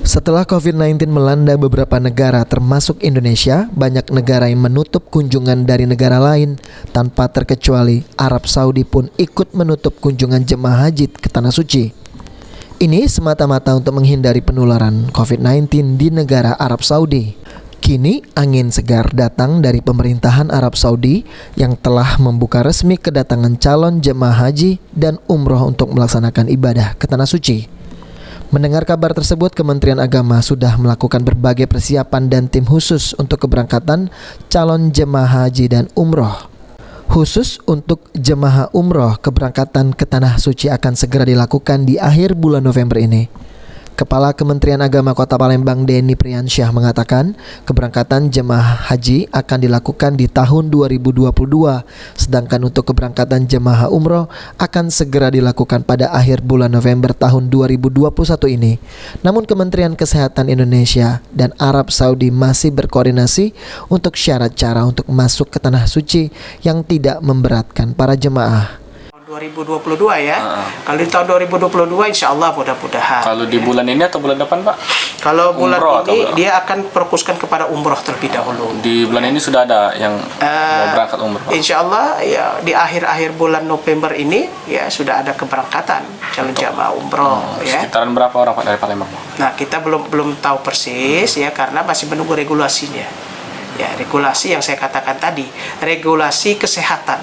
Setelah COVID-19 melanda beberapa negara termasuk Indonesia, banyak negara yang menutup kunjungan dari negara lain. Tanpa terkecuali, Arab Saudi pun ikut menutup kunjungan jemaah haji ke Tanah Suci. Ini semata-mata untuk menghindari penularan COVID-19 di negara Arab Saudi. Kini angin segar datang dari pemerintahan Arab Saudi yang telah membuka resmi kedatangan calon jemaah haji dan umroh untuk melaksanakan ibadah ke Tanah Suci. Mendengar kabar tersebut, Kementerian Agama sudah melakukan berbagai persiapan dan tim khusus untuk keberangkatan calon jemaah haji dan umroh. Khusus untuk jemaah umroh, keberangkatan ke Tanah Suci akan segera dilakukan di akhir bulan November ini. Kepala Kementerian Agama Kota Palembang Denny Priyansyah mengatakan keberangkatan jemaah haji akan dilakukan di tahun 2022, sedangkan untuk keberangkatan jemaah umroh akan segera dilakukan pada akhir bulan November tahun 2021 ini. Namun Kementerian Kesehatan Indonesia dan Arab Saudi masih berkoordinasi untuk syarat cara untuk masuk ke Tanah Suci yang tidak memberatkan para jemaah. 2022 ya. Kalau di tahun 2022 insya Allah mudah-mudahan. Kalau di bulan ini atau bulan depan Pak? Kalau bulan Umroh ini dia akan fokuskan kepada umroh terlebih dahulu. Di bulan ini sudah ada yang mau berangkat umroh Pak? Insya Allah ya di akhir-akhir bulan November ini ya sudah ada keberangkatan calon jamaah umroh ya. Sekitaran berapa orang Pak dari Palembang Pak? Nah kita belum tahu persis ya karena masih menunggu regulasinya. Ya regulasi yang saya katakan tadi, regulasi kesehatan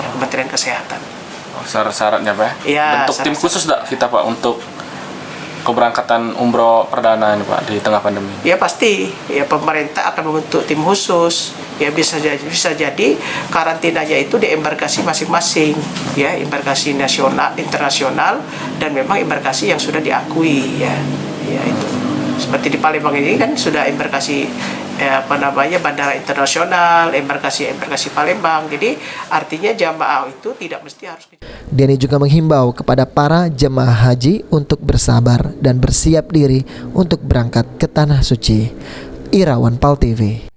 ya, Kementerian Kesehatan. Syarat-syaratnya Pak? Ya, bentuk tim khusus tidak kita Pak untuk keberangkatan umroh perdana ini Pak di tengah pandemi? Ya pasti, ya pemerintah akan membentuk tim khusus. Ya bisa jadi karantinanya itu di embarkasi masing-masing, ya embarkasi nasional, internasional, dan memang embarkasi yang sudah diakui ya itu. Seperti di Palembang ini kan sudah embarkasi bandara internasional, embarkasi Palembang. Jadi artinya jamaah itu tidak mesti harus. Denny juga menghimbau kepada para jemaah haji untuk bersabar dan bersiap diri untuk berangkat ke Tanah Suci. Irawan Pal TV.